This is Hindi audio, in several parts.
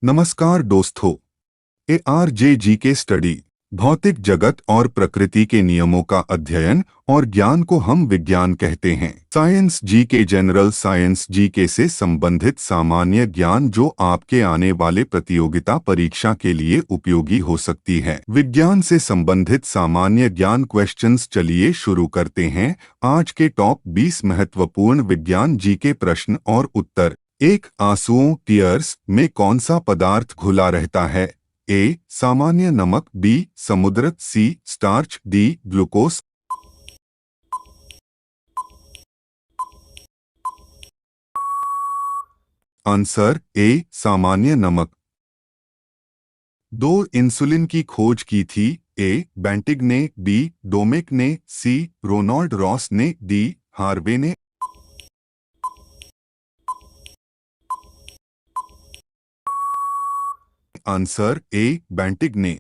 नमस्कार दोस्तों। ARJ के स्टडी भौतिक जगत और प्रकृति के नियमों का अध्ययन और ज्ञान को हम विज्ञान कहते हैं। Science GK general science GK से संबंधित सामान्य ज्ञान जो आपके आने वाले प्रतियोगिता परीक्षा के लिए उपयोगी हो सकती है। विज्ञान से संबंधित सामान्य ज्ञान क्वेश्चंस चलिए शुरू करते हैं। आज के टॉप 20 महत्वपूर्ण विज्ञान जीके प्रश्न और उत्तर। एक आंसुओं टीयर्स में कौन सा पदार्थ घुला रहता है? ए सामान्य नमक, बी समुद्र, C starch, D glucose. Answer A सामान्य नमक। दो इंसुलिन की खोज की थी? ए बेंटिग ने, बी डोमेक ने, सी रोनाल्ड रॉस ने, डी हार्वे ने। आंसर ए बेंटिग ने।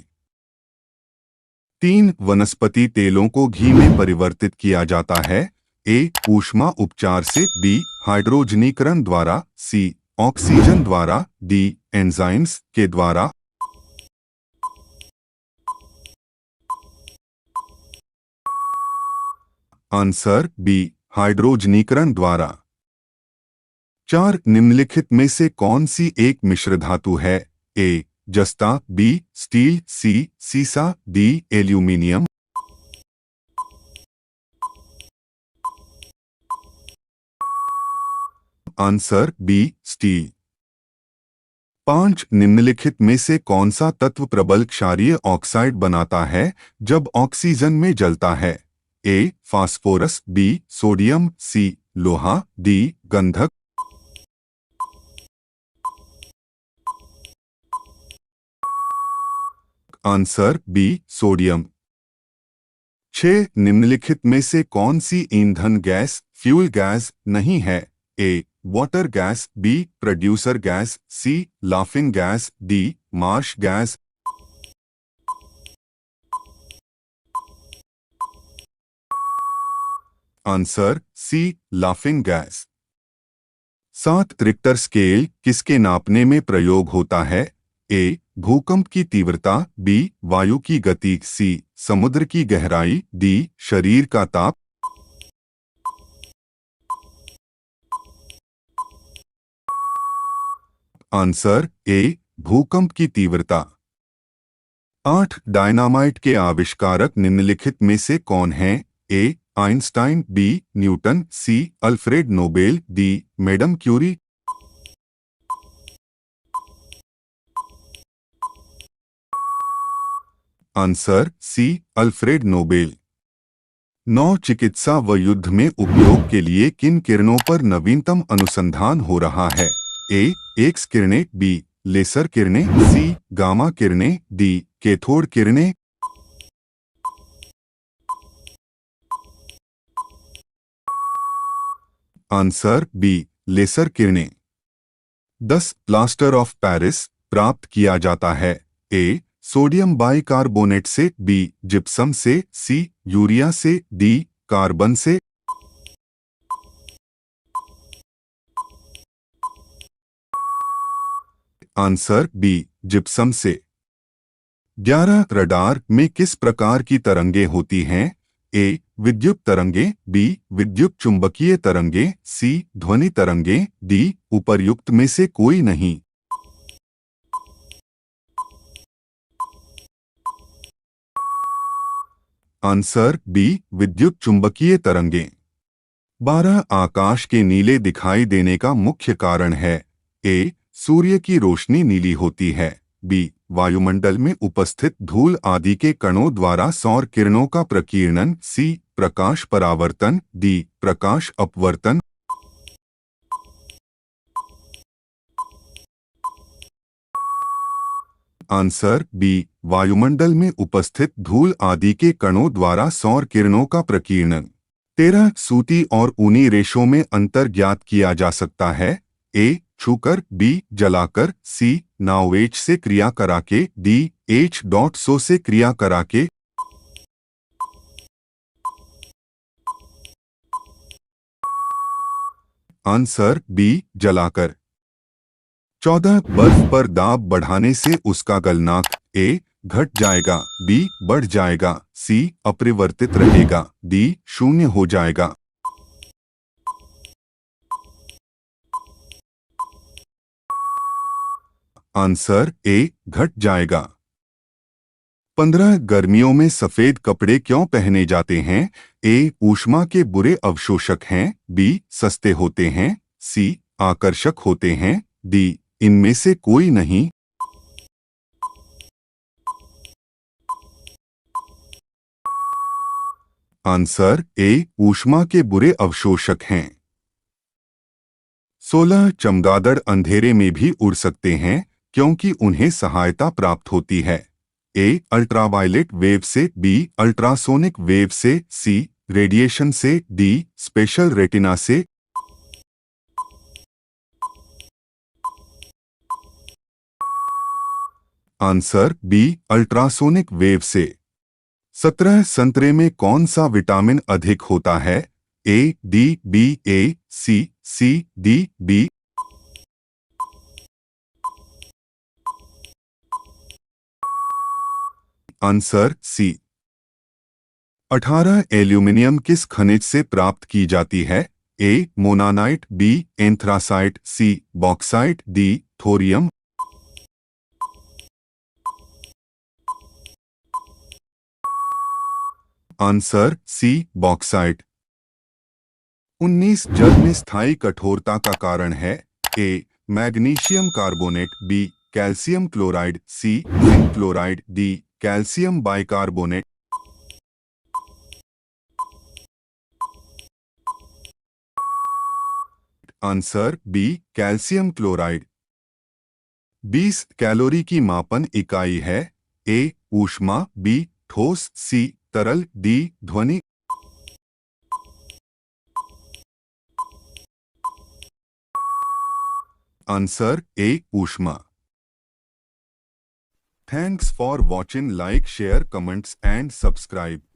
तीन वनस्पति तेलों को घी में परिवर्तित किया जाता है? ए ऊष्मा उपचार से, बी हाइड्रोजनीकरण द्वारा, सी ऑक्सीजन द्वारा, डी एंजाइम्स के द्वारा। आंसर बी हाइड्रोजनीकरण द्वारा। चार निम्नलिखित में से कौन सी एक मिश्र धातु है? ए जस्ता, बी स्टील, सी सीसा, D aluminium. Answer B steel. पांच निम्नलिखित में से कौन सा तत्व प्रबल क्षारीय ऑक्साइड बनाता है जब ऑक्सीजन में जलता है? A phosphorus, B sodium, C लोहा, डी गंधक। Answer B sodium. छह निम्नलिखित में से कौन सी ईंधन गैस फ्यूल गैस नहीं है? A water gas, B producer gas, C laughing gas, D marsh gas. Answer C laughing gas. सात रिक्टर स्केल किसके नापने में प्रयोग होता है? ए भूकंप की तीव्रता, बी वायु की गति, सी समुद्र की गहराई, डी शरीर का ताप। आंसर ए भूकंप की तीव्रता। आठ डायनामाइट के आविष्कारक निम्नलिखित में से कौन हैं? A Einstein, B Newton, C Alfred Nobel, D madam Curie. Answer C Alfred Nobel. नौ चिकित्सा व युद्ध में उपयोग के लिए किन किरणों पर नवीनतम अनुसंधान हो रहा है? ए एक्स किरणें, बी लेसर किरणें, सी गामा किरणें, डी कैथोड किरणें। आंसर बी लेसर किरणें। 10 प्लास्टर ऑफ पेरिस प्राप्त किया जाता है? ए सोडियम बाइकार्बोनेट से, बी जिप्सम से, सी यूरिया से, डी कार्बन से। आंसर बी जिप्सम से। 11 रडार में किस प्रकार की तरंगें होती हैं? ए विद्युत तरंगें, बी विद्युत चुंबकीय तरंगें, सी ध्वनि तरंगें, डी उपर्युक्त में से कोई नहीं। आंसर बी विद्युत चुंबकीय तरंगें। 12 आकाश के नीले दिखाई देने का मुख्य कारण है? ए सूर्य की रोशनी नीली होती है, बी वायुमंडल में उपस्थित धूल आदि के कणों द्वारा सौर किरणों का प्रकीर्णन, सी प्रकाश परावर्तन, डी प्रकाश अपवर्तन। आंसर बी वायुमंडल में उपस्थित धूल आदि के कणों द्वारा सौर किरणों का प्रकीर्णन। 13 सूती और ऊनी रेशों में अंतर ज्ञात किया जा सकता है? ए छूकर, बी जलाकर, सी नावेच से क्रिया कराके, डी H.SO से क्रिया कराके। आंसर बी जलाकर। 14 बर्फ पर दाब बढ़ाने से उसका गलनांक ए घट जाएगा, बी बढ़ जाएगा, सी अपरिवर्तित रहेगा, डी शून्य हो जाएगा। आंसर ए घट जाएगा। 15 गर्मियों में सफेद कपड़े क्यों पहने जाते हैं? ए ऊष्मा के बुरे अवशोषक हैं, बी सस्ते होते हैं, सी आकर्षक होते हैं, डी इनमें से कोई नहीं। आंसर ए ऊष्मा के बुरे अवशोषक हैं। 16 चमगादड़ अंधेरे में भी उड़ सकते हैं क्योंकि उन्हें सहायता प्राप्त होती है। ए अल्ट्रावायलेट वेव से, बी अल्ट्रासोनिक वेव से, सी रेडिएशन से, डी स्पेशल रेटिना से। आंसर बी अल्ट्रासोनिक वेव से। 17 संतरे में कौन सा विटामिन अधिक होता है? A D B, A C D B. Answer C. 18 aluminium किस खनिज से प्राप्त की जाती है? A monazite, B anthracite, C bauxite, D thorium. Answer C bauxite. 19 जल में स्थायी कठोरता का कारण है? A magnesium carbonate, B calcium chloride, C zinc chloride, D calcium bicarbonate. Answer B calcium chloride. 20 calorie की मापन इकाई है? ए ऊष्मा, बी ठोस, सी तरल, डी ध्वनि। आंसर ए ऊष्मा। Thanks for watching. Like share comments and subscribe.